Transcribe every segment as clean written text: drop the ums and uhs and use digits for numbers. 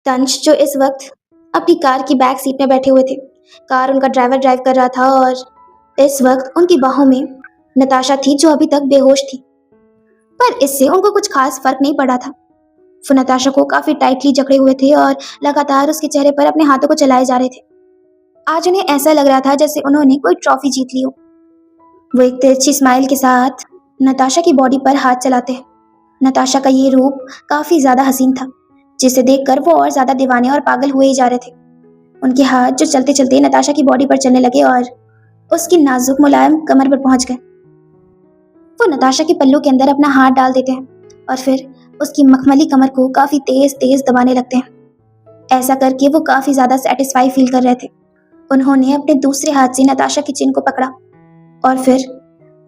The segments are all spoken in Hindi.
तंश जो इस वक्त अपनी कार की बैक सीट में बैठे हुए थे। कार उनका ड्राइवर ड्राइव कर रहा था और इस वक्त उनकी बाहों में नताशा थी जो अभी तक बेहोश थी। पर इससे उनको कुछ खास फर्क नहीं पड़ा था। वो नताशा को काफी टाइटली जकड़े हुए थे और लगातार उसके चेहरे पर अपने हाथों को चलाए जा रहे थे। आज उन्हें ऐसा लग रहा था जैसे उन्होंने कोई ट्रॉफी जीत ली हो। वो एक तिरछी स्माइल के साथ नताशा की बॉडी पर हाथ चलाते हैं। नताशा का ये रूप काफी ज्यादा हसीन था, जिसे देखकर वो और ज्यादा दीवाने और पागल हुए ही जा रहे थे। उनके हाथ जो चलते चलते नताशा की बॉडी पर चलने लगे और उसकी नाजुक मुलायम कमर पर पहुंच गए। वो नताशा के पल्लू के अंदर अपना हाथ डाल देते हैं और फिर उसकी मखमली कमर को काफी तेज तेज दबाने लगते हैं। ऐसा करके वो काफी ज्यादा सेटिस्फाई फील कर रहे थे। उन्होंने अपने दूसरे हाथ से नताशा की चिन को पकड़ा और फिर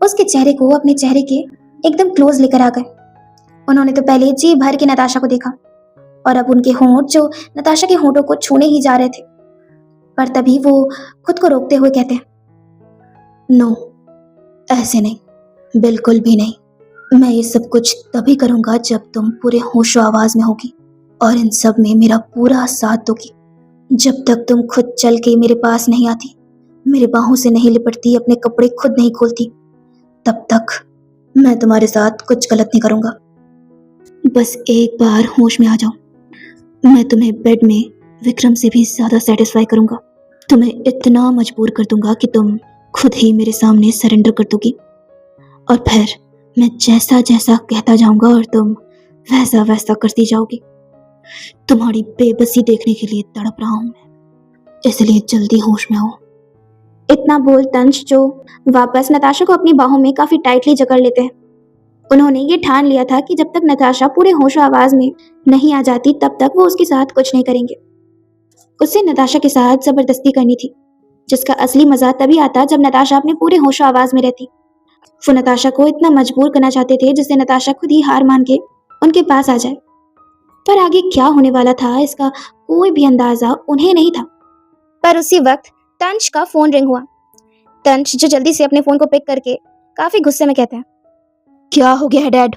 उसके चेहरे को अपने चेहरे के एकदम क्लोज लेकर आ गए। उन्होंने तो पहले जी भर के नताशा को देखा और अब उनके होंठ जो नताशा के होंठों को छूने ही जा रहे थे, पर तभी वो खुद को रोकते हुए कहते हैं, नो, ऐसे नहीं, बिल्कुल भी नहीं। मैं ये सब कुछ तभी करूंगा जब तुम पूरे होशो आवाज में होगी और इन सब में मेरा पूरा साथ दोगी। जब तक तुम खुद चल के मेरे पास नहीं आती, मेरे बाहों से नहीं लिपटती, अपने कपड़े खुद नहीं खोलती, तब तक मैं तुम्हारे साथ कुछ गलत नहीं करूंगा। बस एक बार होश में आ जाओ, मैं तुम्हें बेड में विक्रम से भी ज्यादा सेटिस्फाई करूंगा। तुम्हें इतना मजबूर कर दूंगा कि तुम खुद ही मेरे सामने सरेंडर कर दोगी और फिर मैं जैसा जैसा कहता जाऊंगा और तुम वैसा वैसा करती जाओगी। तुम्हारी बेबसी देखने के लिए तड़प रहा हूं मैं, इसलिए जल्दी होश में आओ। इतना बोल तंश जो वापस नताशा को अपनी बाहों में काफी टाइटली जकड़ लेते हैं। उन्होंने ये ठान लिया था कि जब तक नताशा पूरे होशो आवाज में नहीं आ जाती तब तक वो उसके साथ कुछ नहीं करेंगे। उससे नताशा के साथ जबरदस्ती करनी थी, जिसका असली मजा तभी आता जब नताशा अपने पूरे होशो आवाज में रहती। वो नताशा को इतना मजबूर करना चाहते थे जिससे नताशा खुद ही हार मान के उनके पास आ जाए। पर आगे क्या होने वाला था इसका कोई भी अंदाजा उन्हें नहीं था। पर उसी वक्त तंश का फोन रिंग हुआ। तंश जो जल्दी से अपने फोन को पिक करके काफी गुस्से में कहते हैं, क्या हो गया है डैड,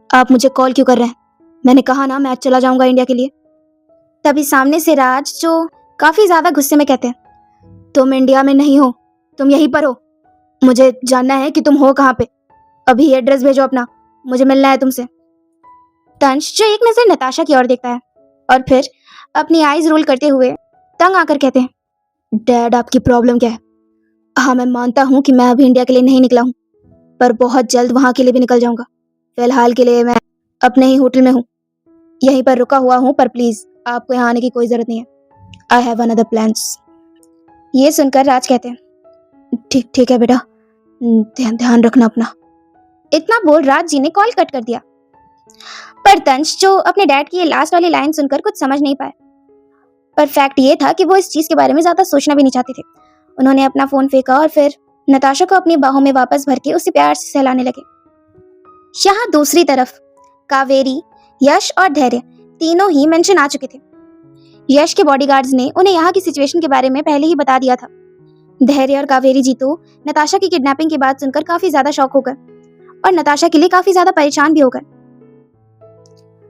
आप मुझे कॉल क्यों कर रहे हैं? मैंने कहा ना मैं चला जाऊंगा इंडिया के लिए। तभी सामने से राज जो काफी ज्यादा गुस्से में कहते हैं, तुम इंडिया में नहीं हो, तुम यहीं पर हो। मुझे जानना है कि तुम हो कहाँ पे। अभी एड्रेस भेजो अपना, मुझे मिलना है तुमसे। तंश जो एक नजर नताशा की ओर देखता है और फिर अपनी आईज रोल करते हुए तंग आकर कहते हैं, डैड आपकी प्रॉब्लम क्या है? हाँ मैं मानता हूँ कि मैं अभी इंडिया के लिए नहीं निकला हूँ, पर बहुत जल्द वहां के लिए भी निकल जाऊंगा। फिलहाल के लिए मैं अपने ही होटल में हूँ, यहीं पर रुका हुआ हूँ, पर प्लीज आपको यहाँ आने की कोई जरूरत नहीं है। I have another plans. ये सुनकर राज कहते हैं, ठीक ठीक है बेटा, ध्यान रखना अपना। इतना बोल राज जी ने कॉल कट कर दिया। पर तंश जो अपने डैड की ये लास्ट वाली लाइन सुनकर कुछ समझ नहीं पाए। पर फैक्ट ये था कि वो इस चीज के बारे में ज्यादा सोचना भी नहीं चाहते थे। उन्होंने अपना फोन फेंका और फिर नताशा को अपनी बाहों में वापस भर के उसे प्यार से सहलाने लगे। यहाँ दूसरी तरफ कावेरी, यश और धैर्य तीनों ही मेंशन आ चुके थे। यश के बॉडीगार्ड्स ने उन्हें यहाँ की सिचुएशन के बारे में पहले ही बता दिया था। धैर्य और कावेरी जी तो नताशा की किडनैपिंग की बात सुनकर काफी ज्यादा शॉक हो गए और नताशा के लिए काफी ज्यादा परेशान भी हो गए।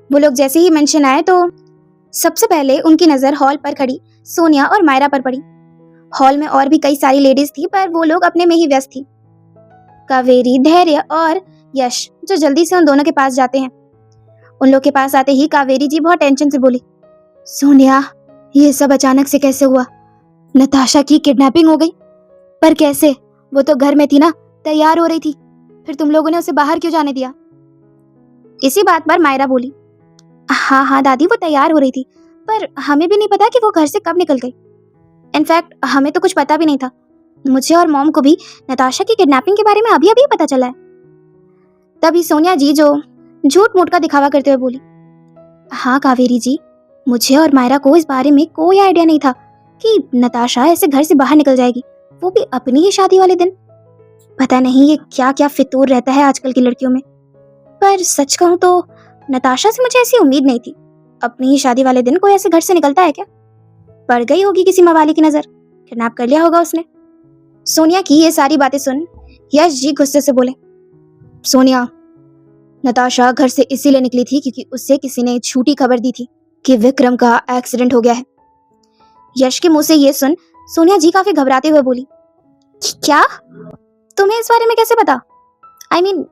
वो लोग जैसे ही मेंशन आए तो सबसे पहले उनकी नजर हॉल पर खड़ी सोनिया और मायरा पर पड़ी। हॉल में और भी कई सारी लेडीज थी, पर वो लोग अपने में ही व्यस्त थी। कावेरी, धैर्य और यश जो जल्दी से उन दोनों के पास जाते हैं। उन लोग के पास आते ही कावेरी जी बहुत टेंशन से बोली, सोनिया ये सब अचानक से कैसे हुआ? नताशा की किडनैपिंग हो गई? पर कैसे? वो तो घर में थी ना, तैयार हो रही थी, फिर तुम लोगों ने उसे बाहर क्यों जाने दिया? इसी बात पर मायरा बोली, हाँ हाँ दादी, वो तैयार हो रही थी, पर हमें भी नहीं पता कि वो घर से कब निकल गई। इनफैक्ट हमें तो कुछ पता भी नहीं था। मुझे और मॉम को भी नताशा की किडनैपिंग के बारे में अभी अभी पता चला है। तभी सोनिया जी जो झूठ मूठ का दिखावा करते हुए बोली, हाँ कावेरी जी, मुझे और मायरा को इस बारे में कोई आइडिया नहीं था कि नताशा ऐसे घर से बाहर निकल जाएगी, वो भी अपनी ही शादी वाले दिन। पता नहीं ये क्या क्या फितूर रहता है आजकल की लड़कियों में। पर सच कहूँ तो नताशा से मुझे ऐसी उम्मीद नहीं थी। अपनी ही शादी वाले दिन कोई ऐसे घर से निकलता है क्या? पड़ गई होगी किसी मवाली की नजर, किडनैप कर लिया होगा उसने। सोनिया की ये सारी बातें सुन यश जी गुस्से से बोले, सोनिया, नताशा घर से इसीलिए निकली थी क्योंकि उससे किसी ने झूठी खबर दी थी कि विक्रम का एक्सीडेंट हो गया है। यश के मुंह से ये सुन सोनिया जी काफी घबराते हुए बोली, क्या? तुम्हें इस बारे में कैसे पता? आई मीन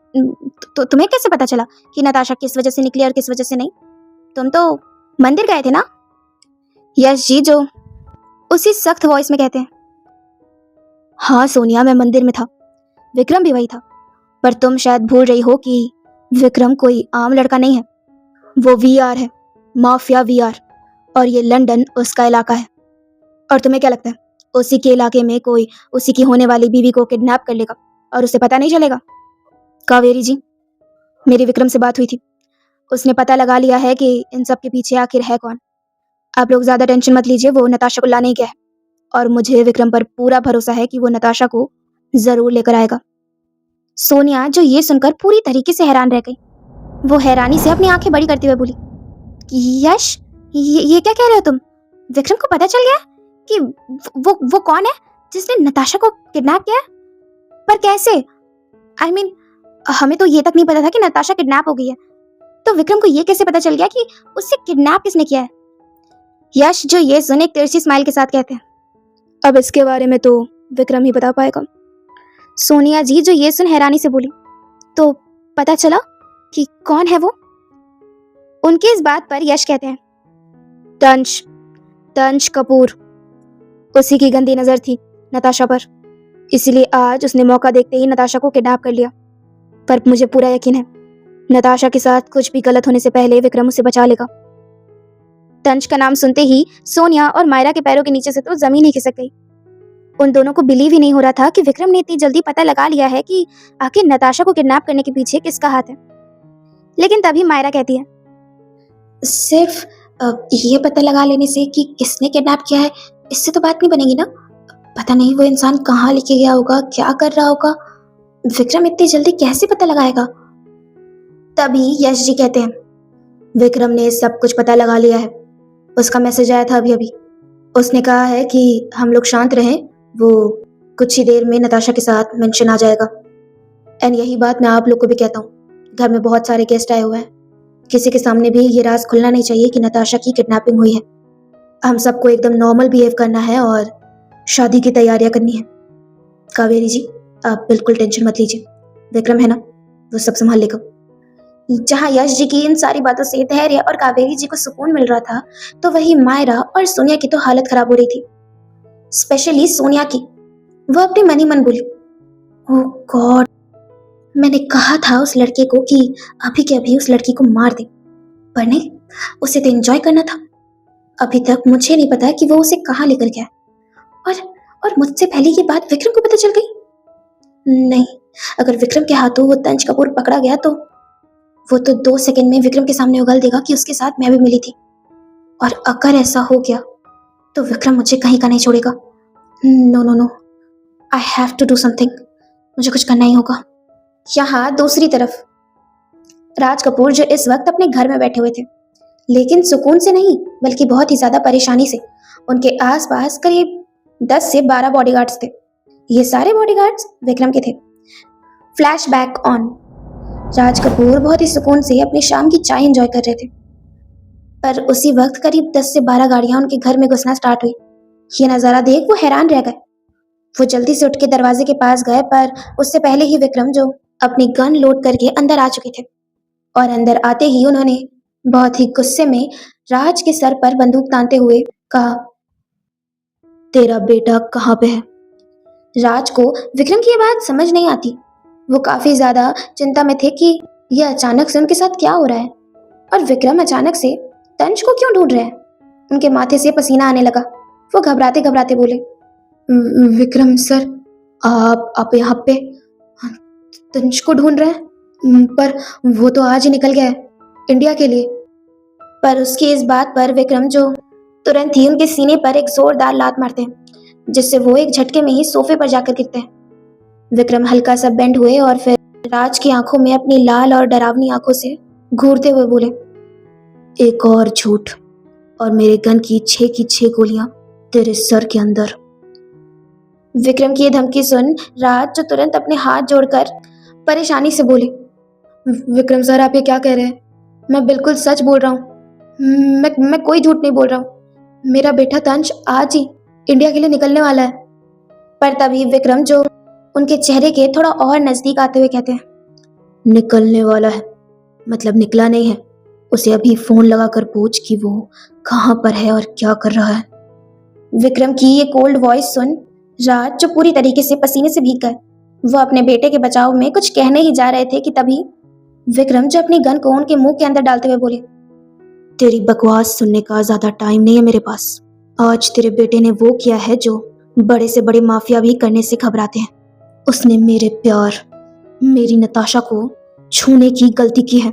तुम्हें कैसे पता चला कि नताशा किस वजह से निकली और किस वजह से नहीं? तुम तो मंदिर गए थे ना? यश जी जो उसी सख्त वॉइस में कहते हैं। हाँ सोनिया, मैं मंदिर में था, विक्रम भी वही था, पर तुम शायद भूल रही हो कि विक्रम कोई आम लड़का नहीं है। वो वीआर है, माफिया वीआर, और ये लंदन उसका इलाका है। और तुम्हें क्या लगता है उसी के इलाके में कोई उसी की होने वाली बीवी को किडनैप कर लेगा और उसे पता नहीं चलेगा? कावेरी जी, मेरी विक्रम से बात हुई थी, उसने पता लगा लिया है कि इन सब के पीछे आखिर है कौन। आप लोग ज्यादा टेंशन मत लीजिए, वो नताशा को लाने ही गया है, और मुझे विक्रम पर पूरा भरोसा है कि वो नताशा को जरूर लेकर आएगा। सोनिया जो ये सुनकर पूरी तरीके से हैरान रह गई, वो हैरानी से अपनी आंखें बड़ी करते हुए बोली, यश ये क्या कह रहे हो तुम? विक्रम को पता चल गया कि वो कौन है जिसने नताशा को किडनैप किया? पर कैसे? आई मीन हमें तो ये तक नहीं पता था कि नताशा किडनैप हो गई है, तो विक्रम को ये कैसे पता चल गया कि उससे किडनैप किसने किया है? यश जो ये सुने एक तिरछी स्माइल के साथ कहते हैं, अब इसके बारे में तो विक्रम ही बता पाएगा। सोनिया जी जो ये सुन हैरानी से बोली, तो पता चला कि कौन है वो? उनकी इस बात पर यश कहते हैं, तंश कपूर। उसी की गंदी नजर थी नताशा पर, इसलिए आज उसने मौका देखते ही नताशा को किडनैप कर लिया। पर मुझे पूरा यकीन है नताशा के साथ कुछ भी गलत होने से पहले विक्रम उसे बचा लेगा। तंश का नाम सुनते ही सोनिया और मायरा के पैरों के नीचे से तो जमीन ही खिसक गई। उन दोनों को बिलीव ही नहीं हो रहा था कि विक्रम ने इतनी जल्दी पता लगा लिया है कि आखिर नताशा को किडनैप करने के पीछे किसका हाथ है। लेकिन तभी मायरा कहती है, सिर्फ ये पता लगा लेने से कि किसने किडनैप किया है, इससे तो बात नहीं बनेगी ना। पता नहीं वो इंसान कहाँ लेके गया होगा, क्या कर रहा होगा, विक्रम इतनी जल्दी कैसे पता लगाएगा? तभी यश जी कहते हैं, विक्रम ने सब कुछ पता लगा लिया है, उसका मैसेज आया था अभी अभी। उसने कहा है कि हम लोग शांत रहें, वो कुछ ही देर में नताशा के साथ मेंशन आ जाएगा। एंड यही बात मैं आप लोग को भी कहता हूँ, घर में बहुत सारे गेस्ट आए हुए हैं, किसी के सामने भी ये राज खुलना नहीं चाहिए कि नताशा की किडनैपिंग हुई है। हम सबको एकदम नॉर्मल बिहेव करना है और शादी की तैयारियां करनी है। कावेरी जी आप बिल्कुल टेंशन मत लीजिए, विक्रम है ना, वो सब संभाल लेगा। जहाँ यश जी की इन सारी बातों से धैर्य और कावेरी जी को सुकून मिल रहा था, तो वही मायरा और सोनिया की तो हालत खराब हो रही थी, स्पेशली सोनिया की। वो अपने मन ही मन बोली, ओह गॉड, मैंने कहा था उस लड़के को कि अभी के अभी उस लड़की को मार दे, पर नहीं, उसे तो एंजॉय करना था। अभी तक मुझे नहीं पता कि वो उसे कहाँ लेकर गया, और मुझसे पहले ये बात विक्रम को पता चल गई। नहीं, अगर विक्रम के हाथों वो तंज कपूर पकड़ा गया तो वो तो 2 सेकंड में विक्रम के सामने उगल देगा कि उसके साथ मैं भी मिली थी, और अगर ऐसा हो गया तो विक्रम मुझे कहीं का नहीं छोड़ेगा। No no no, I have to do something, मुझे कुछ करना ही होगा। यहाँ दूसरी तरफ राज कपूर जो इस वक्त अपने घर में बैठे हुए थे, लेकिन सुकून से नहीं बल्कि बहुत ही ज्यादा परेशानी से। उनके आसपास करीब 10 से 12 बॉडीगार्ड्स थे। ये सारे बॉडीगार्ड्स विक्रम के थे। Flashback on. राज कपूर बहुत ही सुकून से अपनी शाम की चाय एंजॉय कर रहे थे, पर उसी वक्त करीब 10 से 12 गाड़ियां उनके घर में घुसना स्टार्ट हुई। ये नजारा देख वो हैरान रह गए। वो जल्दी से उठ के दरवाजे के पास गए, पर उससे पहले ही विक्रम जो अपनी गन लोड करके अंदर आ चुके थे, और अंदर आते ही उन्होंने बहुत ही गुस्से में राज के सर पर बंदूक तानते हुए कहा, तेरा बेटा कहाँ पे है? राज को विक्रम की ये बात समझ नहीं आती। वो काफी ज्यादा चिंता में थे कि यह अचानक से उनके साथ क्या हो रहा है, और विक्रम अचानक से तंज को क्यों ढूंढ रहे हैं। उनके माथे से पसीना आने लगा। वो घबराते घबराते बोले, विक्रम सर, आप यहाँ पे तंज को ढूंढ रहे हैं? पर वो तो आज ही निकल गया है इंडिया के लिए। पर उसकी इस बात पर विक्रम जो तुरंत ही उनके सीने पर एक जोरदार लात मारते हैं, जिससे वो एक झटके में ही सोफे पर जाकर गिरते हैं। विक्रम हल्का सा बेंड हुए और फिर राज की आंखों में अपनी लाल और डरावनी आंखों से घूरते हुए बोले, एक और झूठ और मेरे गन की 6 की 6 गोलियां तेरे सर के अंदर। विक्रम की ये धमकी सुन राज जो तुरंत अपने हाथ जोड़कर परेशानी से बोले, विक्रम सर आप ये क्या कह रहे हैं? मैं बिल्कुल सच बोल रहा हूँ, मैं कोई झूठ नहीं बोल रहा हूँ। मेरा बेटा तंश आज ही इंडिया के लिए निकलने वाला है। पर तभी विक्रम जो उनके चेहरे के थोड़ा और नजदीक आते हुए कहते हैं, निकलने वाला है मतलब निकला नहीं है। उसे अभी फोन लगाकर पूछ कि वो कहाँ पर है और क्या कर रहा है। विक्रम की ये कोल्ड वॉइस सुन राज जो पूरी तरीके से पसीने से भीग गए, वो अपने बेटे के बचाव में कुछ कहने ही जा रहे थे कि तभी विक्रम जो अपनी गन को उनके मुंह के अंदर डालते हुए बोले, तेरी बकवास सुनने का ज्यादा टाइम नहीं है मेरे पास। आज तेरे बेटे ने वो किया है जो बड़े से बड़े माफिया भी करने से घबराते हैं। उसने मेरे प्यार, मेरी नताशा को छूने की गलती की है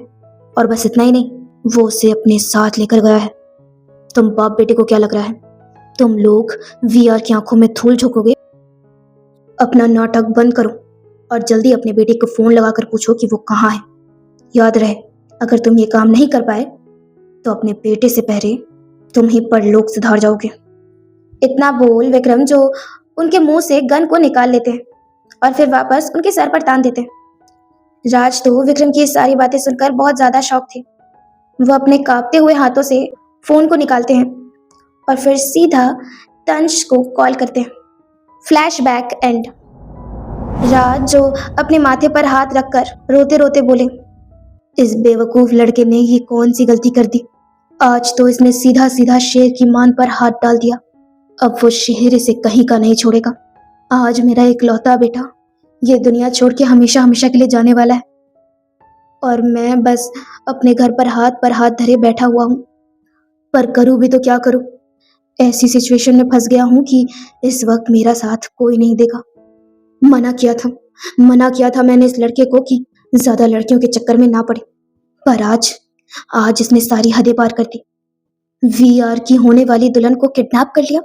और बस इतना ही नहीं, वो उसे अपने साथ लेकर गया है। तुम बाप बेटे को क्या लग रहा है? तुम लोग वीआर की आंखों में धूल झोंकोगे? अपना नाटक बंद करो और जल्दी अपने बेटे को फोन लगाकर पूछो कि वो कहाँ है। याद रहे, अगर तुम ये काम नहीं कर पाए तो अपने बेटे से पहले तुम ही परलोक सुधार जाओगे। इतना बोल विक्रम जो उनके मुंह से गन को निकाल लेते हैं और फिर वापस उनके सर पर तान देते हैं। राज तो विक्रम की सारी बातें सुनकर बहुत ज्यादा शॉक थे। वो अपने कांपते हुए हाथों से फोन को निकालते हैं और फिर सीधा तंश को कॉल करते हैं। Flashback and. राज जो अपने माथे पर हाथ रखकर रोते रोते बोले, इस बेवकूफ लड़के ने ये कौन सी गलती कर दी? आज तो इसने सीधा सीधा शेर की मान पर हाथ डाल दिया। अब वो शेर इसे कहीं का नहीं छोड़ेगा। आज मेरा इकलौता बेटा ये दुनिया छोड़ के हमेशा हमेशा के लिए जाने वाला है और मैं बस अपने घर पर हाथ धरे बैठा हुआ हूँ। पर करूँ भी तो क्या करूँ? ऐसी सिचुएशन में फंस गया हूँ कि इस वक्त मेरा साथ कोई नहीं देगा। मना किया था मैंने इस लड़के को कि ज्यादा लड़कियों के चक्कर में ना पड़े, पर आज इसने सारी हदें पार कर दी। वीआर की होने वाली दुल्हन को किडनैप कर लिया।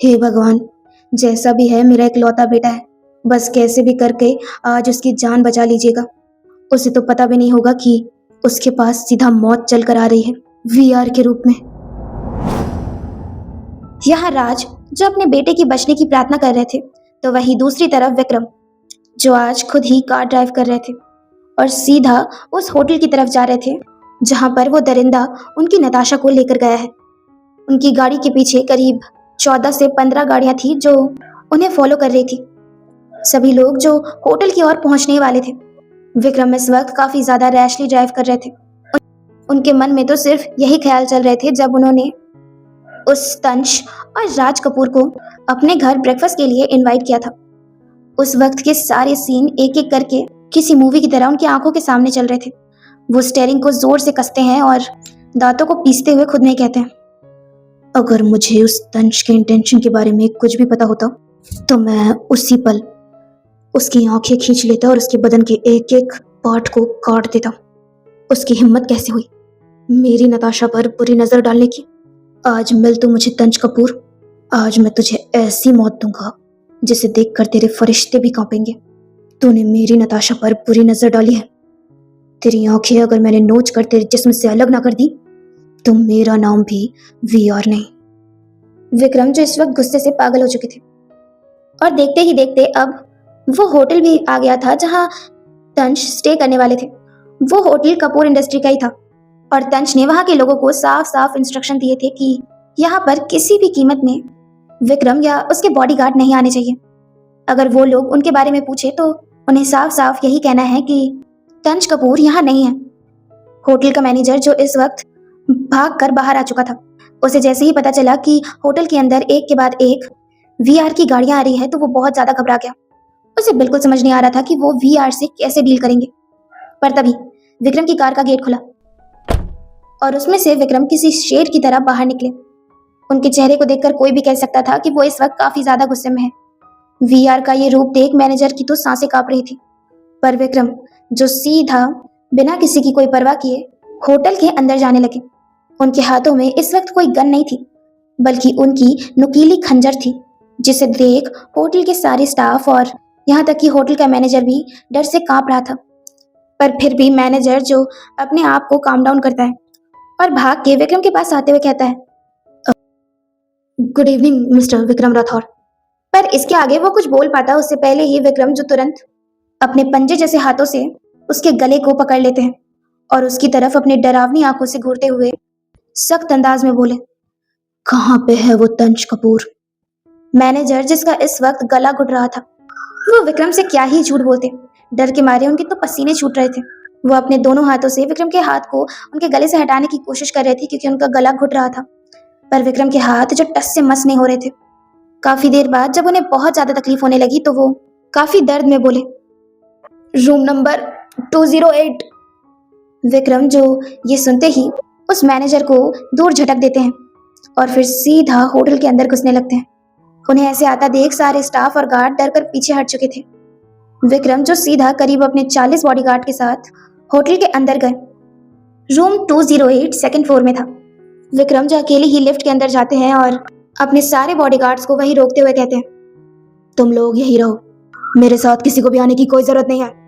हे भगवान, जैसा भी है मेरा इकलौता बेटा है, बस कैसे भी करके आज उसकी जान बचा लीजिएगा। उसे तो पता भी नहीं होगा कि उसके पास सीधा मौत चल कर आ रही है वीआर के रूप में। यहाँ राज जो अपने बेटे की बचने की प्रार्थना कर रहे थे, तो वहीं दूसरी तरफ विक्रम जो आज खुद ही कार ड्राइव कर रहे थे और सीधा उस होटल की तरफ जा रहे थे जहां पर वो दरिंदा उनकी नताशा को लेकर गया है। उनकी गाड़ी के पीछे करीब 14 से 15 गाड़ियां थी जो उन्हें फॉलो कर रही थी। सभी लोग जो होटल की ओर पहुंचने वाले थे। विक्रम इस वक्त काफी ज्यादा रैशली ड्राइव कर रहे थे। उनके मन में तो सिर्फ यही ख्याल चल रहे थे जब उन्होंने उस तंश और राज कपूर को अपने घर ब्रेकफास्ट के लिए इनवाइट किया था। उस वक्त के सारे सीन एक एक करके किसी मूवी की तरह उनकी आंखों के सामने चल रहे थे। वो स्टेयरिंग को जोर से कसते हैं और दांतों को पीसते हुए खुद में कहते हैं, अगर मुझे उस तंश के इंटेंशन के बारे में कुछ भी पता होता तो मैं उसी पल उसकी आंखें खींच लेता और उसके बदन के एक एक पार्ट को काट देता। उसकी हिम्मत कैसे हुई मेरी नताशा पर बुरी नजर डालने की? आज मिल तू मुझे तंश कपूर, आज मैं तुझे ऐसी मौत दूंगा जिसे देखकर तेरे फरिश्ते भी कांपेंगे। तूने मेरी नताशा पर बुरी नजर डाली है। तेरी आंखें अगर मैंने नोच कर तेरे जिस्म से अलग ना कर दी तो मेरा नाम भी वीआर नहीं। विक्रम जो इस वक्त गुस्से से पागल हो चुके थे और देखते ही देखते अब वो होटल भी आ गया था जहां तंश स्टे करने वाले थे। वो होटल कपूर इंडस्ट्री का ही था और तंश ने वहां के लोगों को साफ साफ इंस्ट्रक्शन दिए थे कि यहाँ पर किसी भी कीमत में विक्रम या उसके बॉडीगार्ड नहीं आने चाहिए। अगर वो लोग उनके बारे में पूछे तो उन्हें साफ साफ यही कहना है कि तंश कपूर यहाँ नहीं है। होटल का मैनेजर जो इस वक्त भाग कर बाहर आ चुका था, उसे जैसे ही पता चला कि होटल के अंदर एक के बाद एक वीआर की गाड़ियां आ रही है तो वो बहुत ज्यादा घबरा गया। उसे बिल्कुल समझ नहीं आ रहा था कि वो वीआर से कैसे डील करेंगे। पर तभी विक्रम की कार का गेट खुला और उसमें से विक्रम किसी शेर की तरह बाहर निकले। उनके चेहरे को देखकर कोई भी कह सकता था कि वो इस वक्त काफी ज्यादा गुस्से में है। वीआर का ये रूप देख मैनेजर की तो सांसें कांप रही थी, पर विक्रम जो सीधा बिना किसी की कोई परवाह किए होटल के अंदर जाने लगे। उनके हाथों में इस वक्त कोई गन नहीं थी, बल्कि उनकी नुकीली खंजर थी, जिसे देख होटल के सारे स्टाफ और यहाँ तक कि होटल का मैनेजर भी डर से कांप रहा था। पर फिर भी मैनेजर जो अपने आप को काम डाउन करता है और भाग के विक्रम के पास आते हुए कहता है, good evening mister Vikram Rathore. पर इसके आगे वो कुछ बोल पाता उससे पहले ही विक्रम जो तुरंत अपने पंजे जैसे हाथों से उसके गले को पकड़ लेते हैं और उसकी तरफ अपनी डरावनी आंखों से घूरते हुए सख्त अंदाज में बोले, कहाँ पे है वो तंज कपूर? मैनेजर, जिसका इस वक्त गला घुट रहा था, वो विक्रम से क्या ही झूठ बोलते। डर के मारे उनके तो पसीने छूट रहे थे। वो अपने दोनों हाथों से विक्रम के हाथ को उनके गले से हटाने की कोशिश कर रहे थे क्योंकि उनका गला घुट रहा था, पर विक्रम के हाथ जो टस से मस नहीं हो रहे थे। काफी देर बाद जब उन्हें बहुत ज्यादा तकलीफ होने लगी तो वो काफी दर्द में बोले, रूम नंबर 208। विक्रम, जो ये सुनते ही उस मैनेजर को दूर झटक देते हैं और फिर सीधा होटल के अंदर घुसने लगते हैं। उन्हें ऐसे आता देख सारे स्टाफ और गार्ड डर कर पीछे हट चुके थे। विक्रम, जो सीधा करीब अपने 40 बॉडीगार्ड के साथ होटल के अंदर गए, रूम 208 सेकंड फ्लोर में था। विक्रम, जो अकेले ही लिफ्ट के अंदर जाते हैं और अपने सारे बॉडीगार्ड्स को वहीं रोकते हुए कहते हैं, तुम लोग यही रहो, मेरे साथ किसी को भी आने की कोई जरूरत नहीं है।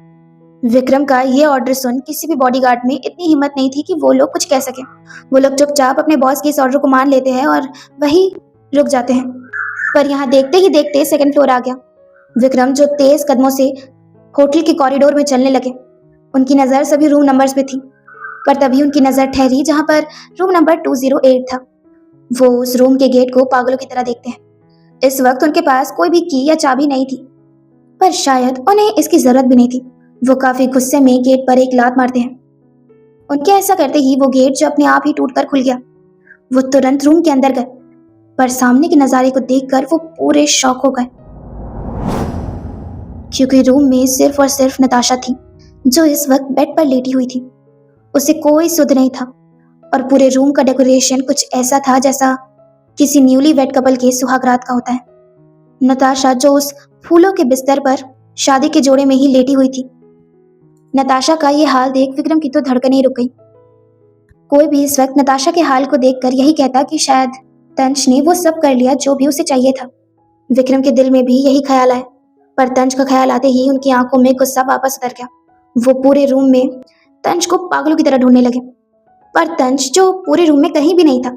विक्रम का ये ऑर्डर सुन किसी भी बॉडीगार्ड में इतनी हिम्मत नहीं थी कि वो लोग कुछ कह सके। वो लोग चुपचाप अपने बॉस के इस ऑर्डर को मान लेते हैं और वहीं रुक जाते हैं। पर यहाँ देखते ही देखते सेकंड फ्लोर आ गया। विक्रम, जो तेज कदमों से होटल के कॉरिडोर में चलने लगे, उनकी नजर सभी रूम नंबर्स पे थी, पर तभी उनकी नजर ठहरी जहां पर रूम नंबर 208 था। वो उस रूम के गेट को पागलों की तरह देखते हैं। इस वक्त उनके पास कोई भी की या चाबी नहीं थी, पर शायद उन्हें इसकी जरूरत भी नहीं थी। वो काफी गुस्से में गेट पर एक लात मारते हैं। उनके ऐसा करते ही वो गेट, जो अपने आप ही टूटकर खुल गया, वो तुरंत रूम के अंदर गए, पर सामने के नजारे को देखकर वो पूरे शॉक हो गए, क्योंकि रूम में सिर्फ और सिर्फ नताशा थी, जो इस वक्त बेड पर लेटी हुई थी। उसे कोई सुध नहीं था और पूरे रूम का डेकोरेशन कुछ ऐसा था जैसा किसी न्यूली वेड कपल के सुहागरात का होता है। नताशा, जो उस फूलों के बिस्तर पर शादी के जोड़े में ही लेटी हुई थी। नताशा का ये हाल देख विक्रम की तो धड़कनें रुक गई। कोई भी इस वक्त नताशा के हाल को देखकर यही कहता कि शायद तंज ने वो सब कर लिया जो भी उसे चाहिए था। विक्रम के दिल में भी यही ख्याल आया, पर तंज का ख्याल आते ही उनकी आंखों में गुस्सा वापस उतर गया। वो पूरे रूम में तंज को पागलों की तरह ढूंढने लगे, पर तंज, जो पूरे रूम में कहीं भी नहीं था।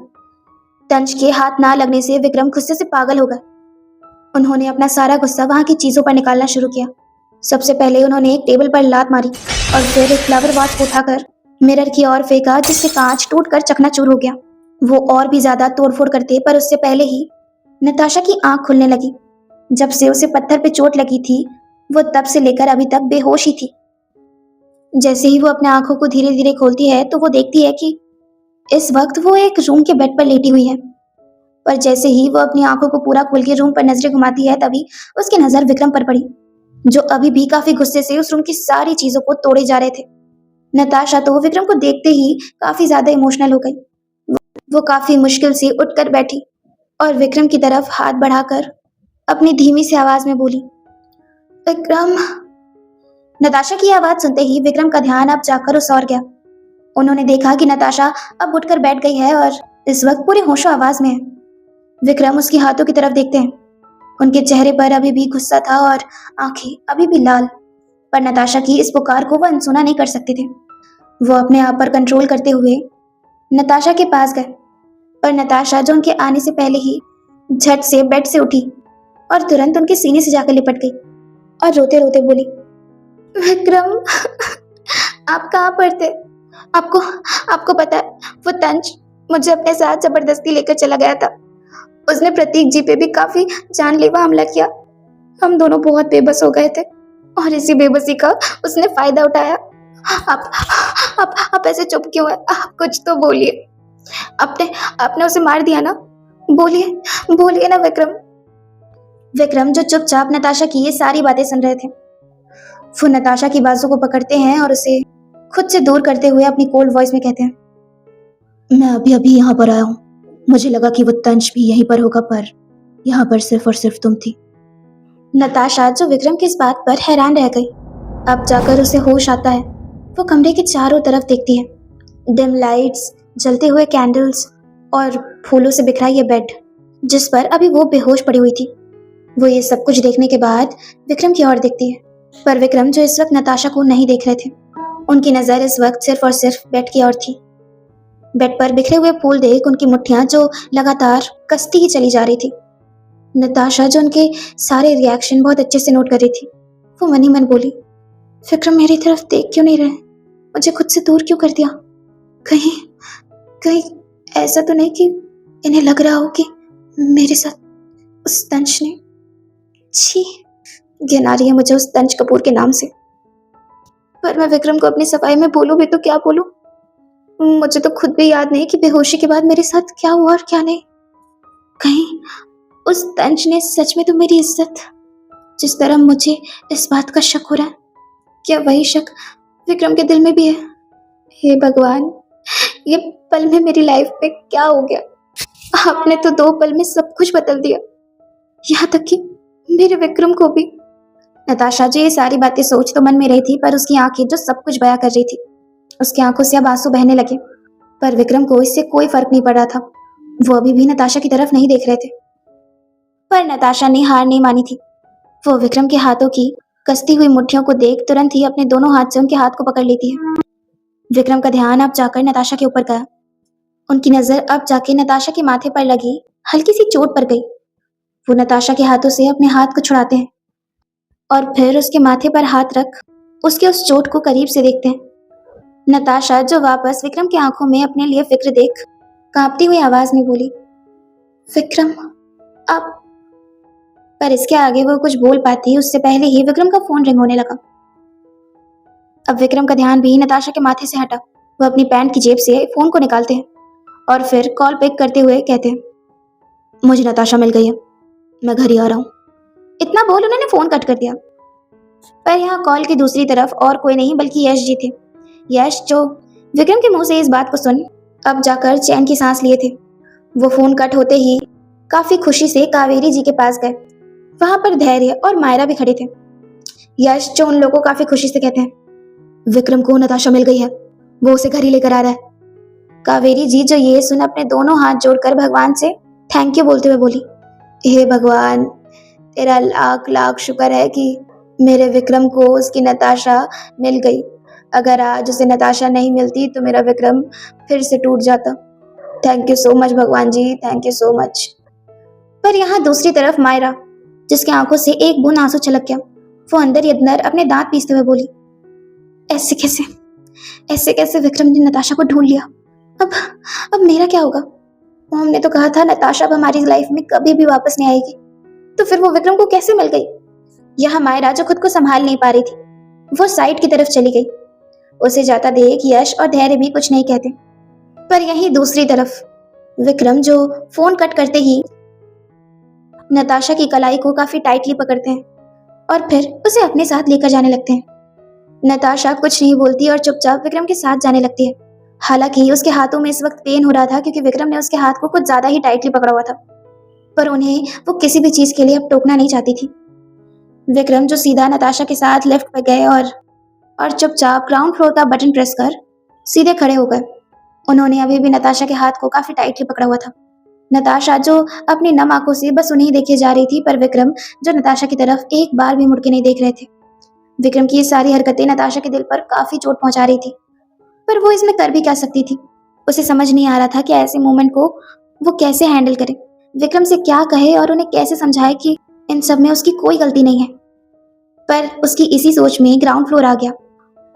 तंज के हाथ ना लगने से विक्रम गुस्से से पागल हो गए। उन्होंने अपना सारा गुस्सा वहां की चीजों पर निकालना शुरू किया। सबसे पहले उन्होंने एक टेबल पर लात मारी और फिर एक फ्लावर वास को उठाकर मिरर की ओर फेंका, जिससे कांच टूटकर चकनाचूर हो गया। वो और भी ज्यादा तोड़फोड़ करते, पर उससे पहले ही नताशा की आंख खुलने लगी। जब से उसे पत्थर पे चोट लगी थी, वो तब से लेकर अभी तक बेहोश ही थी। जैसे ही वो अपने आंखों को धीरे धीरे खोलती है तो वो देखती है कि इस वक्त वो एक रूम के बेड पर लेटी हुई है। पर जैसे ही वो अपनी आंखों को पूरा खोल के रूम पर नजरें घुमाती है, तभी उसकी नजर विक्रम पर पड़ी, जो अभी भी काफी गुस्से से उस रूम की सारी चीजों को तोड़े जा रहे थे। नताशा तो विक्रम को देखते ही काफी ज्यादा इमोशनल हो गई। वो काफी मुश्किल से उठकर बैठी और विक्रम की तरफ हाथ बढ़ाकर अपनी धीमी सी आवाज में बोली, विक्रम। नताशा की आवाज सुनते ही विक्रम का ध्यान अब जाकर उस ओर गया। उन्होंने देखा कि नताशा अब उठकर बैठ गई है और इस वक्त पूरे होशो आवाज में है। विक्रम उसके हाथों की तरफ देखते हैं। उनके चेहरे पर अभी भी गुस्सा था और आंखें अभी भी लाल, पर नताशा की इस पुकार को वो अनसुना नहीं कर सकते थे। वो अपने आप पर कंट्रोल करते हुए नताशा के पास गए, पर नताशा, जो उनके आने से पहले ही झट से बेड से उठी और तुरंत उनके सीने से जाकर लिपट गई और रोते रोते बोली, विक्रम, आप कहाँ पर थे? आपको आपको पता है, वो तंज मुझे अपने साथ जबरदस्ती लेकर चला गया था। उसने प्रतीक जी पे भी काफी जानलेवा हमला किया। हम दोनों बहुत बेबस हो गए थे और इसी बेबसी का उसने फायदा उठाया। आप ऐसे चुप क्यों है? आप कुछ तो बोलिए। आपने उसे मार दिया ना? बोलिए ना विक्रम। विक्रम, जो चुपचाप नताशा की ये सारी बातें सुन रहे थे, वो नताशा की बाजू को पकड़ते हैं और उसे खुद से दूर करते हुए अपनी कोल्ड वॉइस में कहते हैं, मैं अभी यहाँ पर आया हूँ। मुझे लगा कि वो तंज भी यहीं पर होगा, पर यहाँ पर सिर्फ और सिर्फ तुम थी। नताशा, जो विक्रम की इस बात पर हैरान रह गई, अब जाकर उसे होश आता है। वो कमरे के चारों तरफ देखती है। डिम लाइट्स, जलते हुए कैंडल्स और फूलों से बिखरा ये बेड, जिस पर अभी वो बेहोश पड़ी हुई थी। वो ये सब कुछ देखने के बाद विक्रम की ओर देखती है, पर विक्रम, जो इस वक्त नताशा को नहीं देख रहे थे, उनकी नजर इस वक्त सिर्फ और सिर्फ बेड की ओर थी। बेड पर बिखरे हुए फूल देख उनकी मुट्ठियां जो लगातार कसती ही चली जा रही थी। नताशा, जो उनके सारे रिएक्शन बहुत अच्छे से नोट कर रही थी, वो मन ही मन बोली, विक्रम मेरी तरफ देख क्यों नहीं रहे? मुझे खुद से दूर क्यों कर दिया? कहीं कहीं ऐसा तो नहीं कि इन्हें लग रहा हो कि मेरे साथ उस तंज ने। छी, घिन आ रही है मुझे उस तंज कपूर के नाम से। पर मैं विक्रम को अपनी सफाई में बोलूं भी तो क्या बोलूं? मुझे तो खुद भी याद नहीं कि बेहोशी के बाद मेरे साथ क्या हुआ और क्या नहीं। कहीं उस तंज ने सच में तो मेरी इज्जत, जिस तरह मुझे इस बात का शक हो रहा है, क्या वही शक विक्रम के दिल में भी है? हे भगवान, ये पल में मेरी लाइफ में क्या हो गया? आपने तो 2 पल में सब कुछ बदल दिया, यहाँ तक कि मेरे विक्रम को भी। नताशा जो ये सारी बातें सोच तो मन में रही थी, पर उसकी आंखें जो सब कुछ बयां कर रही थी, उसकी आंखों से अब आंसू बहने लगे। पर विक्रम को इससे कोई फर्क नहीं पड़ रहा था। वो अभी भी नताशा की तरफ नहीं देख रहे थे। पर नताशा ने हार नहीं मानी थी। वो विक्रम के हाथों की कसती हुई मुट्ठियों को देख तुरंत ही अपने दोनों हाथ से उनके हाथ को पकड़ लेती है। विक्रम का ध्यान अब जाकर नताशा के ऊपर गया। उनकी नजर अब जाके नताशा के माथे पर लगी हल्की सी चोट पर गई। वो नताशा के हाथों से अपने हाथ को छुड़ाते हैं और फिर उसके माथे पर हाथ रख उसके उस चोट को करीब से देखते हैं। नताशा जो वापस विक्रम की आंखों में अपने लिए फिक्र देख कांपती हुई आवाज में बोली, विक्रम आप। पर इसके आगे वो कुछ बोल पाती उससे पहले ही विक्रम का फोन रिंग होने लगा। अब विक्रम का ध्यान भी नताशा के माथे से हटा। वो अपनी पैंट की जेब से फोन को निकालते हैं और फिर कॉल पिक करते हुए कहते हैं, मुझे नताशा मिल गई है, मैं घर ही आ रहा हूँ। इतना बोल उन्होंने फोन कट कर दिया। पर यहाँ कॉल की दूसरी तरफ और कोई नहीं बल्कि यश जी थे। यश जो विक्रम के मुंह से इस बात को सुन अब जाकर चैन की सांस लिए थे। वो फोन कट होते ही काफी खुशी से कावेरी जी के पास गए। वहां पर धैर्य और मायरा भी खड़े थे। यश जो उन लोगों को काफी खुशी से कहते हैं, विक्रम को नताशा मिल गई है, वो उसे घर ही लेकर आ रहा है। कावेरी जी जो ये सुन अपने दोनों हाथ जोड़कर भगवान से थैंक यू बोलते हुए बोली, हे भगवान, तेरा लाख लाख शुक्र है कि मेरे विक्रम को उसकी नताशा मिल गई। अगर आज उसे नताशा नहीं मिलती तो मेरा विक्रम फिर से टूट जाता। थैंक यू सो मच भगवान जी, थैंक यू सो मच। पर यहाँ दूसरी तरफ मायरा, जिसकी आंखों से एक बूंद आंसू छलक गया, वो अंदर ही अंदर अपने दांत पीसते हुए बोली, ऐसे कैसे विक्रम ने नताशा को ढूंढ लिया? अब मेरा क्या होगा? हमने तो कहा था नताशा अब हमारी लाइफ में कभी भी वापस नहीं आएगी, तो फिर वो विक्रम को कैसे मिल गई? यहाँ मायरा जो खुद को संभाल नहीं पा रही थी, वो साइड की तरफ चली गई। उसे जाता देख यश और धैर्य भी कुछ नहीं कहते। पर यहीं दूसरी तरफ विक्रम जो फोन कट करते ही नताशा की कलाई को काफी टाइटली पकड़ते हैं और फिर उसे अपने साथ लेकर जाने लगते हैं। नताशा कुछ नहीं बोलती और चुपचाप विक्रम के साथ जाने लगती है। हालांकि उसके हाथों में इस वक्त पेन हो रहा था क्योंकि विक्रम ने उसके हाथ को कुछ ज्यादा ही टाइटली पकड़ा हुआ था। पर उन्हें वो किसी भी चीज के लिए अब टोकना नहीं चाहती थी। विक्रम जो सीधा नताशा के साथ लिफ्ट पर गए और चुपचाप ग्राउंड फ्लोर का बटन प्रेस कर सीधे खड़े हो गए। उन्होंने अभी भी नताशा के हाथ को काफी टाइटली पकड़ा हुआ था। नताशा जो अपनी नम आंखों से बस उन्हें देखे जा रही थी, पर विक्रम जो नताशा की तरफ एक बार भी मुड़ के नहीं देख रहे थे। विक्रम की ये सारी हरकतें नताशा के दिल पर काफी चोट पहुंचा रही थी, पर वो इसमें कर भी क्या सकती थी? उसे समझ नहीं आ रहा था कि ऐसे मोमेंट को वो कैसे हैंडल करे, विक्रम से क्या कहे और उन्हें कैसे समझाए कि इन सब में उसकी कोई गलती नहीं है। पर उसकी इसी सोच में ग्राउंड फ्लोर आ गया।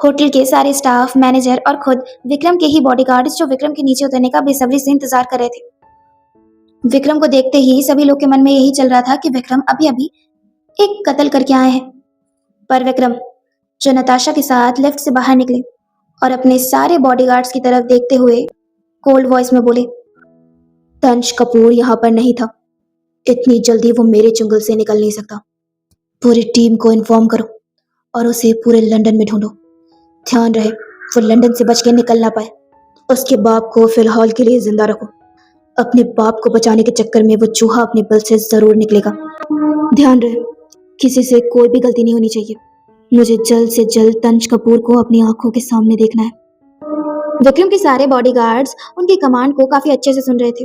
होटल के सारे स्टाफ, मैनेजर और खुद विक्रम के ही बॉडीगार्ड्स जो विक्रम के नीचे उतरने का बेसब्री से इंतजार कर रहे थे। विक्रम को देखते ही सभी लोग के मन में यही चल रहा था कि विक्रम अभी अभी एक कत्ल करके आए हैं। पर विक्रम जो नताशा के साथ लिफ्ट से बाहर निकले और अपने सारे बॉडीगार्ड्स की तरफ देखते हुए कोल्ड वॉइस में बोले, तंज कपूर यहाँ पर नहीं था, इतनी जल्दी वो मेरे चुंगल से निकल नहीं सकता। पूरी टीम को इन्फॉर्म करो और उसे पूरे लंदन में ढूंढो। ध्यान रहे वो लंदन से बच के निकल ना पाए। उसके बाप को फिलहाल के लिए जिंदा रखो। अपने बाप को बचाने के चक्कर में वो चूहा अपने बल से जरूर निकलेगा। ध्यान रहे किसी से कोई भी गलती नहीं होनी चाहिए। मुझे जल्द से जल्द तंज कपूर को अपनी आंखों के सामने देखना है। विक्रम के सारे बॉडीगार्ड्स उनकी कमांड को काफी अच्छे से सुन रहे थे।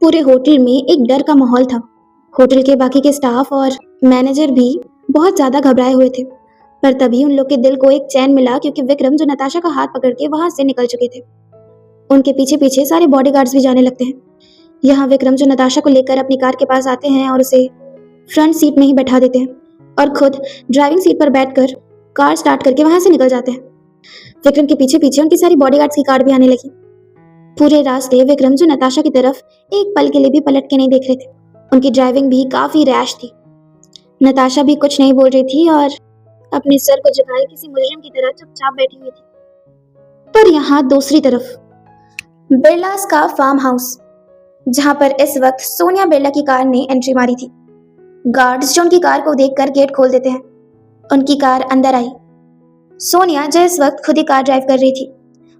पूरे होटल में एक डर का माहौल था। होटल के बाकी के स्टाफ और मैनेजर भी बहुत ज्यादा घबराए हुए थे। पर तभी उन लोग के दिल को एक चैन मिला क्योंकि विक्रम जो नताशा का हाथ पकड़ के वहां से निकल चुके थे। उनके पीछे पीछे सारे बॉडीगार्ड्स भी जाने लगते हैं। यहाँ विक्रम जो नताशा को लेकर अपनी कार के पास आते हैं और उसे फ्रंट सीट में ही बैठा देते हैं और खुद ड्राइविंग सीट पर बैठकर कार स्टार्ट करके वहां से निकल जाते हैं। विक्रम के पीछे पीछे उनकी सारी बॉडीगार्ड्स की कार भी आने लगी। पूरे रास्ते विक्रम जो नताशा की तरफ एक पल के लिए भी पलट के नहीं देख रहे थे। उनकी ड्राइविंग भी काफी रैश थी। नताशा भी कुछ नहीं बोल रही थी और अपने सर को झुकाए किसी मुजरिम की तरह चुपचाप बैठी हुई थी। पर यहाँ दूसरी तरफ बिरलास का फार्म हाउस, जहाँ पर इस वक्त सोनिया बिरला की कार ने एंट्री मारी थी। गार्ड्स जो उनकी कार को देखकर गेट खोल देते हैं। उनकी कार अंदर आई। सोनिया जो इस वक्त खुद ही कार ड्राइव कर रही थी,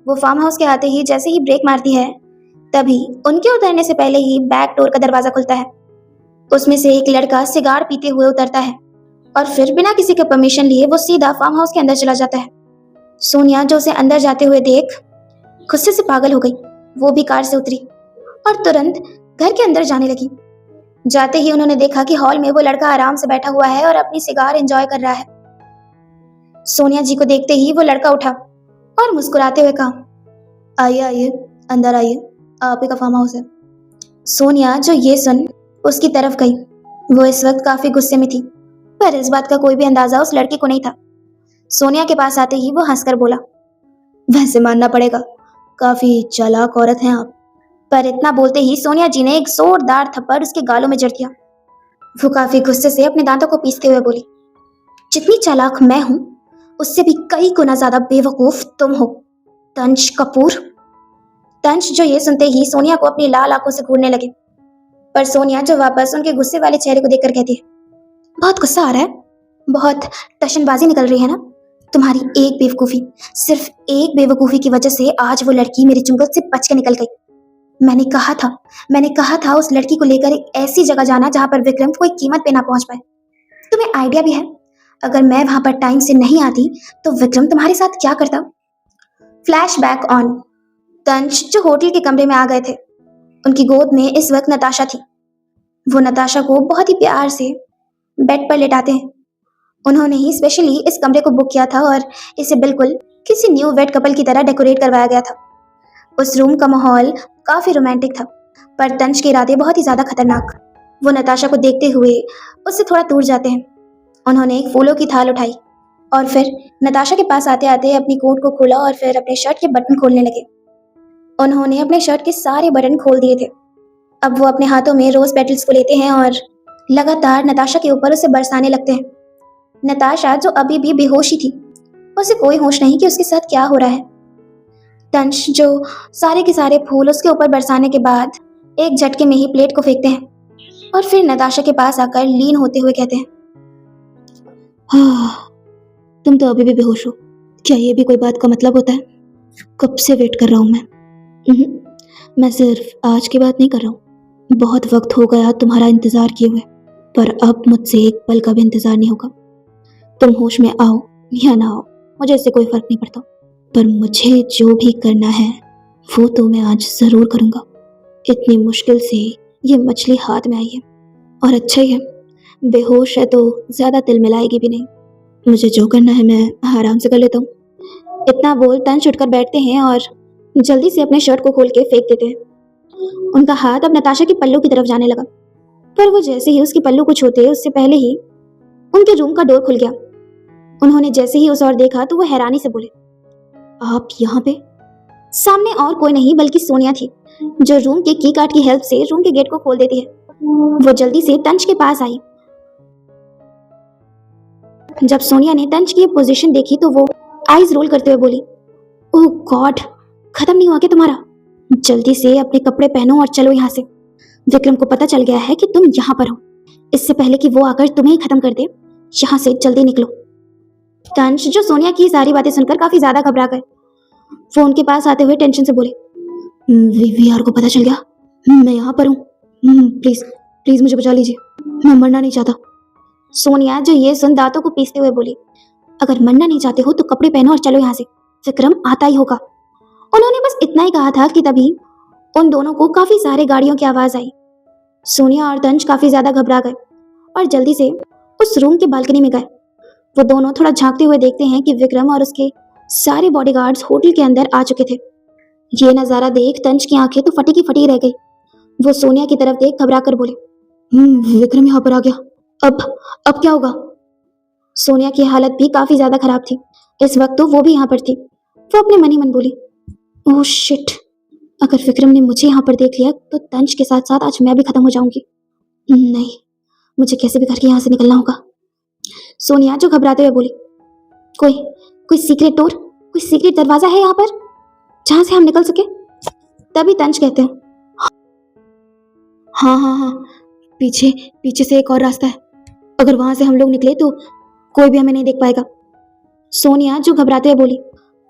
वो फार्म हाउस के आते ही जैसे ही ब्रेक मारती है, तभी उनके उतरने से पहले ही बैक डोर का दरवाजा खुलता है। उसमें से एक लड़का सिगार पीते हुए उतरता है और फिर बिना किसी के परमिशन लिए वो सीधा फार्म हाउस के अंदर चला जाता है। सोनिया जो उसे अंदर जाते हुए देख गुस्से से पागल हो गई। वो भी कार से उतरी और तुरंत घर के अंदर जाने लगी। जाते ही उन्होंने देखा कि हॉल में वो लड़का आराम से बैठा हुआ है और अपनी सिगार एंजॉय कर रहा है। सोनिया जी को देखते ही वो लड़का उठा और मुस्कुराते हुए कहा, आइए आइए, अंदर आइए, आप ही का फार्म हाउस है। सोनिया जो ये सुन उसकी तरफ गई। वो इस वक्त काफी गुस्से में थी, पर इस बात का कोई भी अंदाजा उस लड़के को नहीं था। सोनिया के पास आते ही वो हंसकर बोला, वैसे मानना पड़ेगा, काफी चालाक औरत हैं आप। पर इतना बोलते ही सोनिया जी ने एक जोरदार थप्पड़ उसके गालों में जड़ दिया। वो काफी गुस्से से अपने दांतों को पीसते हुए बोली, जितनी चालाक मैं हूं, उससे भी कई गुना ज्यादा बेवकूफ तुम हो, तंश कपूर। तंश जो ये सुनते ही सोनिया को अपनी लाल आंखों से घूरने लगे, पर सोनिया जो वापस उनके गुस्से वाले चेहरे को देखकर कहती है, बहुत गुस्सा आ रहा है, बहुत टशनबाजी निकल रही है ना तुम्हारी। एक बेवकूफी, सिर्फ एक बेवकूफी की वजह से आज वो लड़की मेरे चुंगल से बच के निकल गई। मैंने कहा था उस लड़की को लेकर एक ऐसी जगह जाना जहां पर विक्रम कोई कीमत पे ना पहुंच पाए। तुम्हें आइडिया भी है, अगर मैं वहां पर टाइम से नहीं आती तो विक्रम तुम्हारे साथ क्या करता। Flashback on. तंश जो होटल के कमरे में आ गए थे, उनकी गोद में इस वक्त नताशा थी। वो नताशा को बहुत ही प्यार से बेड पर लेटाते हैं। उन्होंने ही स्पेशली इस कमरे को बुक किया था और इसे बिल्कुल किसी न्यू वेड कपल की तरह डेकोरेट करवाया गया था। उस रूम का माहौल काफी रोमांटिक था, पर तंश के इरादे बहुत ही ज्यादा खतरनाक। वो नताशा को देखते हुए उससे थोड़ा दूर जाते हैं। उन्होंने एक फूलों की थाल उठाई और फिर नताशा के पास आते आते अपनी कोट को खोला और फिर अपने शर्ट के बटन खोलने लगे। उन्होंने अपने शर्ट के सारे बटन खोल दिए थे। अब वो अपने हाथों में रोज पेटल्स को लेते हैं और लगातार नताशा के ऊपर उसे बरसाने लगते हैं। नताशा जो अभी भी बेहोशी थी, उसे कोई होश नहीं कि उसके साथ क्या हो रहा है। तंश जो सारे के सारे फूल उसके ऊपर बरसाने के बाद एक झटके में ही प्लेट को फेंकते हैं और फिर नताशा के पास आकर लीन होते हुए कहते हैं, हाँ, तुम तो अभी भी बेहोश हो। क्या ये भी कोई बात का मतलब होता है? कब से वेट कर रहा हूँ मैं। मैं सिर्फ आज की बात नहीं कर रहा हूँ, बहुत वक्त हो गया तुम्हारा इंतजार किए हुए, पर अब मुझसे एक पल का भी इंतजार नहीं होगा। तुम होश में आओ या ना आओ, मुझे इससे कोई फर्क नहीं पड़ता, पर मुझे जो भी करना है वो तो मैं आज जरूर करूंगा। इतनी मुश्किल से ये मछली हाथ में आई है, और अच्छा ही है, बेहोश है तो ज्यादा तिल मिलाएगी भी नहीं। मुझे जो करना है मैं आराम से कर लेता हूँ। इतना बोल तंश उठकर बैठते हैं और जल्दी से अपने शर्ट को खोल के फेंक देते हैं। उनका हाथ अब नताशा के पल्लू की तरफ जाने लगा, पर वो जैसे ही उसके पल्लू को छूते उससे पहले ही उनके रूम का डोर खुल गया। उन्होंने जैसे ही उस ओर देखा तो वो हैरानी से बोले, आप यहाँ पे? सामने और कोई नहीं बल्कि सोनिया थी, जो रूम के की कार्ड की हेल्प से रूम के गेट को खोल देती है। वो जल्दी से तंश के पास आई। जब सोनिया ने तंश की पोजीशन देखी तो वो आईज रोल करते हुए बोली, ओह गॉड, खत्म नहीं हुआ क्या तुम्हारा? जल्दी से अपने कपड़े पहनो और चलो यहाँ से। विक्रम को पता चल गया है कि तुम यहाँ पर हो। इससे पहले कि वो आकर तुम्हें ही खत्म कर दे, यहाँ से जल्दी निकलो। तंश जो सोनिया की सारी बातें सुनकर काफी ज्यादा घबरा गए, वो उनके पास आते हुए टेंशन से बोले, वीआर को पता चल गया, मैं यहाँ पर हूँ, प्लीज प्लीज मुझे बचा लीजिए, मैं मरना नहीं चाहता। सोनिया जो ये सुन दांतों को पीसते हुए बोली, अगर मरना नहीं चाहते हो तो कपड़े पहनो और चलो यहाँ से, विक्रम आता ही होगा। उन्होंने बस इतना ही कहा था कि तभी उन दोनों को काफी सारे गाड़ियों की आवाज आई। सोनिया और तंश काफी ज्यादा घबरा गए और जल्दी से उस रूम के बालकनी में गए। वो दोनों थोड़ा झांकते हुए देखते हैं कि विक्रम और उसके सारे बॉडीगार्ड्स होटल के अंदर आ चुके थे। ये नजारा देख तंश की आंखें तो फटी की फटी रह गई। वो सोनिया की तरफ देख घबरा कर बोले, विक्रम यहाँ पर आ गया, अब क्या होगा? सोनिया की हालत भी काफी ज्यादा खराब थी। इस वक्त तो वो भी यहाँ पर थी। वो अपने मन ही मन बोली, ओह शिट, अगर विक्रम ने मुझे यहाँ पर देख लिया तो तंज के साथ साथ आज मैं भी खत्म हो जाऊंगी। नहीं, मुझे कैसे भी करके यहाँ से निकलना होगा। सोनिया जो घबराते हुए बोली, कोई कोई सीक्रेट डोर, कोई सीक्रेट दरवाजा है यहाँ पर जहाँ से हम निकल सके? तभी तंज कहते हैं, हाँ हाँ हाँ, पीछे पीछे से एक और रास्ता है। अगर वहां से हम लोग निकले तो कोई भी हमें नहीं देख पाएगा। सोनिया जो घबराते हुए बोली,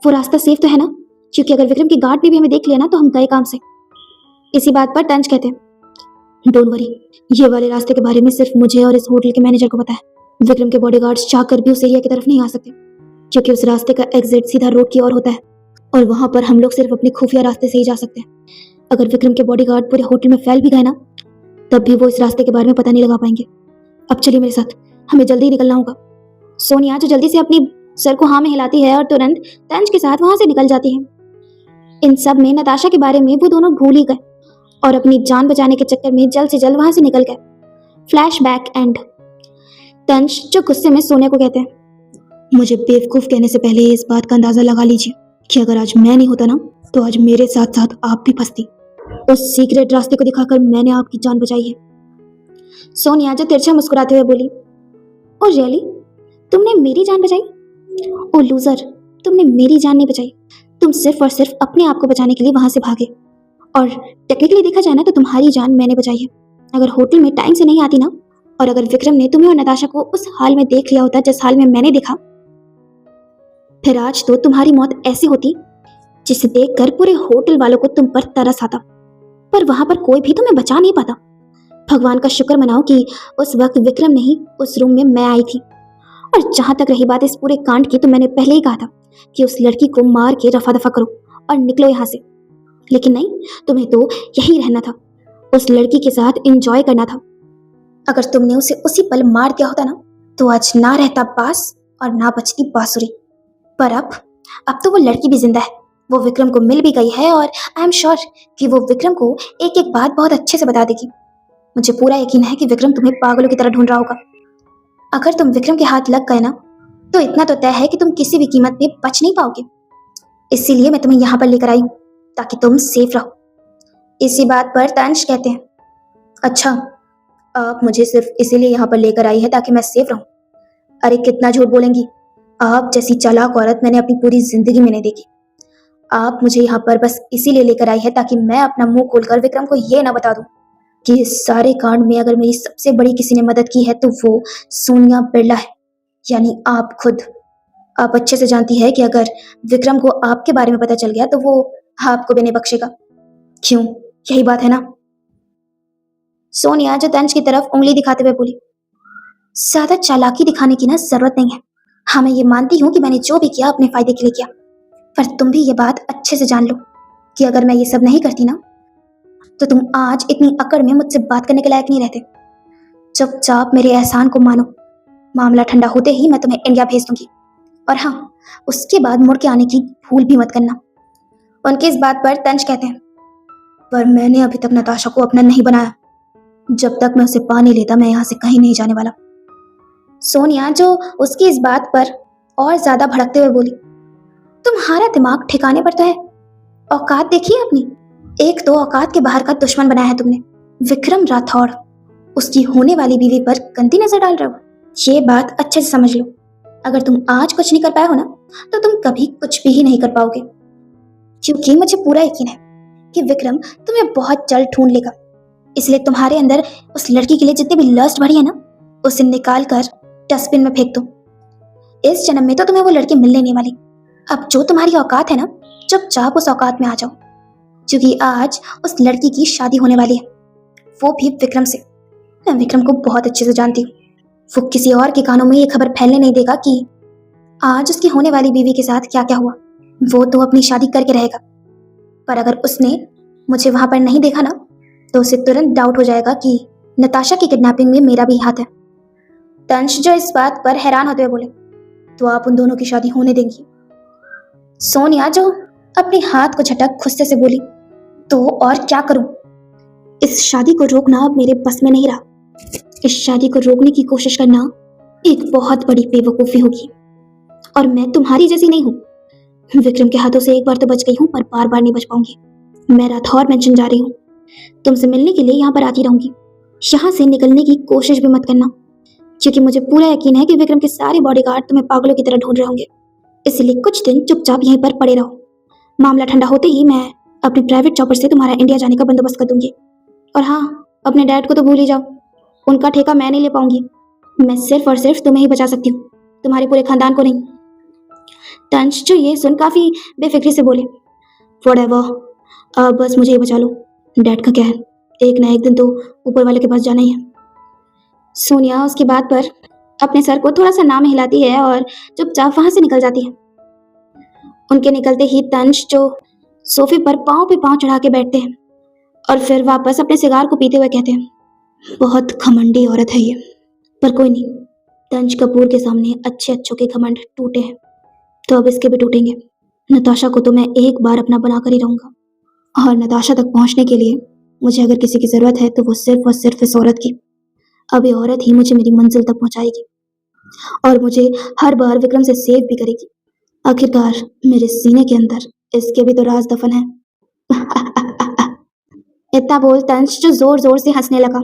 वो रास्ता सेफ तो है ना? क्योंकि अगर विक्रम की गार्ड ने भी हमें देख लिया ना तो हम गए काम से। इसी बात पर तंज कहते हैं, डोंट वरी, ये वाले रास्ते के बारे में सिर्फ मुझे और इस होटल के मैनेजर को पता है। विक्रम के बॉडीगार्ड्स चाहकर भी उस एरिया की तरफ नहीं आ सकते, क्योंकि उस रास्ते का एग्जिट सीधा रोड की ओर होता है और वहां पर हम लोग सिर्फ अपने खुफिया रास्ते से ही जा सकते हैं। अगर विक्रम के बॉडीगार्ड पूरे होटल में फैल भी गए ना तब भी वो इस रास्ते के बारे में पता नहीं लगा पाएंगे। अब चलिए मेरे साथ, हमें जल्दी ही निकलना होगा। सोनिया जो जल्दी से अपनी सर को हाँ में हिलाती है और तुरंत तंज के साथ वहां से निकल जाती है। इन सब में नताशा के बारे में वो दोनों भूल ही गए और अपनी जान बचाने के चक्कर में जल्द से जल्द वहां से निकल गए। Flashback and. तंज जो गुस्से में सोनिया को कहते हैं, मुझे बेवकूफ कहने से पहले इस बात का अंदाजा लगा लीजिए कि अगर आज मैं नहीं होता ना तो आज मेरे साथ साथ आप भी फंसती। उस सीक्रेट रास्ते को दिखाकर मैंने आपकी जान बचाई है। सोनिया जो तिरछा मुस्कुराते हुए बोली, ओ रियली, तुमने मेरी जान बचाई? ओ लूजर, तुमने मेरी जान नहीं बचाई, तुम सिर्फ और सिर्फ अपने आप को बचाने के लिए वहां से भागे। और टेक्निकली देखा जाए ना तो तुम्हारी जान मैंने बचाई है। अगर होटल में टाइम से नहीं आती ना और अगर विक्रम ने तुम्हें और नताशा को उस हाल में देख लिया होता जिस हाल में मैंने देखा, फिर आज तो तुम्हारी मौत ऐसी होती जिसे देखकर पूरे होटल वालों को तुम पर तरस आता। पर वहां पर कोई भी तुम्हें बचा नहीं पाता। भगवान का शुक्र मनाओ कि उस वक्त विक्रम नहीं, उस रूम में मैं आई थी। और जहां तक रही बात इस पूरे कांड की तो मैंने पहले ही कहा था कि उस लड़की को मार के रफा दफा करो और निकलो यहाँ से। लेकिन नहीं, तुम्हें तो यही रहना था, उस लड़की के साथ एंजॉय करना था। अगर तुमने उसे उसी पल मार दिया होता ना तो आज ना रहता बांस और ना बचती बांसुरी। पर अब तो वो लड़की भी जिंदा है, वो विक्रम को मिल भी गई है और आई एम श्योर कि वो विक्रम को एक एक बात बहुत अच्छे से बता देगी। मुझे पूरा यकीन है कि विक्रम तुम्हें पागलों की तरह ढूंढ रहा होगा। अगर तुम विक्रम के हाथ लग गए ना तो इतना तो तय है कि तुम किसी भी कीमत पे बच नहीं पाओगे। इसीलिए मैं तुम्हें यहाँ पर लेकर आई हूँ ताकि तुम सेफ रहो। इसी बात पर तंज कहते हैं, अच्छा, आप मुझे सिर्फ इसीलिए यहाँ पर लेकर आई है ताकि मैं सेफ रहूं? अरे कितना झूठ बोलेंगी, आप जैसी चालाक औरत मैंने अपनी पूरी जिंदगी में नहीं देखी। आप मुझे यहाँ पर बस इसीलिए लेकर आई है ताकि मैं अपना मुंह खोलकर विक्रम को ये ना बता दूं कि इस सारे कांड में अगर मेरी सबसे बड़ी किसी ने मदद की है तो वो सोनिया बिरला है, यानी आप खुद। आप अच्छे से जानती है कि अगर विक्रम को आपके बारे में पता चल गया तो वो आपको भी नहीं बख्शेगा। क्यों, यही बात है ना? सोनिया जो तंज की तरफ उंगली दिखाते हुए बोली, ज्यादा चालाकी दिखाने की ना जरूरत नहीं है। हाँ, मैं ये मानती हूँ कि मैंने जो भी किया अपने फायदे के लिए किया, पर तुम भी ये बात अच्छे से जान लो कि अगर मैं ये सब नहीं करती ना तो तुम आज इतनी अकड़ में मुझसे बात करने के लायक नहीं रहते। चुपचाप मेरे एहसान को मानो, मामला ठंडा होते ही मैं तुम्हें इंडिया भेज दूंगी। और हाँ, उसके बाद मुड़ के आने की भूल भी मत करना। उनकी इस बात पर तंज कहते हैं, पर मैंने अभी तक नताशा को अपना नहीं बनाया। जब तक मैं उसे पा नहीं लेता मैं यहाँ से कहीं नहीं जाने वाला। सोनिया जो उसकी इस बात पर और ज्यादा भड़कते हुए बोली, तुम्हारा दिमाग ठिकाने पर तो है? औकात देखिए अपनी। एक तो औकात के बाहर का दुश्मन बनाया है तुमने, विक्रम राठौड़। उसकी होने वाली बीवी पर गंदी नजर डाल रहे हो। ये बात अच्छे से समझ लो। अगर तुम आज कुछ नहीं कर पाए हो ना तो तुम कभी कुछ भी ही नहीं कर पाओगे, क्योंकि मुझे पूरा यकीन है कि विक्रम तुम्हें बहुत जल्द ढूंढ लेगा। इसलिए तुम्हारे अंदर उस लड़की के लिए जितनी भी लस्ट भरी है ना उसे निकाल कर डस्टबिन में फेंक दो। इस जन्म में तो तुम्हें वो लड़की मिलने नहीं वाली। अब जो तुम्हारी औकात है ना, चुपचाप उस औकात में आ जाओ, क्योंकि आज उस लड़की की शादी होने वाली है, वो भी विक्रम से। मैं विक्रम को बहुत अच्छे से जानती हूँ। वो किसी और के कानों में ये खबर फैलने नहीं देगा कि आज उसकी होने वाली बीवी के साथ क्या क्या हुआ। वो तो अपनी शादी करके रहेगा, पर अगर उसने मुझे वहां पर नहीं देखा ना तो उसे तुरंत डाउट हो जाएगा कि नताशा की किडनैपिंग में मेरा भी हाथ है। तंश जो इस बात पर हैरान होते हुए बोले, तो आप उन दोनों की शादी होने देंगी? सोनिया जो अपने हाथ को झटक गुस्से से बोली, तो और क्या करूं? इस शादी को रोकना अब मेरे बस में नहीं रहा। इस शादी को रोकने की कोशिश करना एक बहुत बड़ी बेवकूफी होगी, और मैं तुम्हारी जैसी नहीं हूं। विक्रम के हाथों से एक बार तो बच गई हूं, पर बार बार नहीं बच पाऊंगी। मैं राठौर मेंशन जा रही हूँ। तुमसे मिलने के लिए यहाँ पर आती रहूंगी। यहाँ से निकलने की कोशिश भी मत करना, क्योंकि मुझे पूरा यकीन है कि विक्रम के सारे बॉडीगार्ड तुम्हें पागलों की तरह ढूंढ रहे होंगे। इसलिए कुछ दिन चुपचाप यहीं पर पड़े रहो। मामला ठंडा होते ही मैं अपने प्राइवेट चॉपर से तुम्हारा इंडिया जाने का बंदोबस्त कर दूंगी। और हाँ, अपने डैड को तो भूल ही जाओ, उनका ठेका मैं नहीं ले पाऊंगी। मैं सिर्फ और सिर्फ तुम्हें ही बचा सकती हूँ, तुम्हारे पूरे खानदान को नहीं। तंश जो ये सुन काफी बेफिक्री से बोले, व्हाटएवर, अब बस मुझे ही बचा लो। डैड का क्या है, एक ना एक दिन तो ऊपर वाले के पास जाना ही है। सोनिया उसकी बात पर अपने सर को थोड़ा सा नाम हिलाती है और चुपचाप वहां से निकल जाती है। उनके निकलते ही तंश जो सोफे पर पांव पे पांव चढ़ा के बैठते हैं और फिर वापस अपने सिगार को पीते हुए कहते हैं, बहुत घमंडी औरत है ये, पर कोई नहीं, तंज कपूर के सामने अच्छे अच्छों के घमंड टूटे हैं तो अब इसके भी टूटेंगे। नताशा को तो मैं एक बार अपना बनाकर ही रहूंगा, और नताशा तक पहुंचने के लिए मुझे अगर किसी की जरूरत है तो वो सिर्फ और सिर्फ इस औरत की। अब ये औरत ही मुझे मेरी मंजिल तक पहुंचाएगी और मुझे हर बार विक्रम से सेव भी करेगी। आखिरकार मेरे सीने के अंदर इसके भी तो राज दफन है। इतना बोल तंश जो जोर जोर से हंसने लगा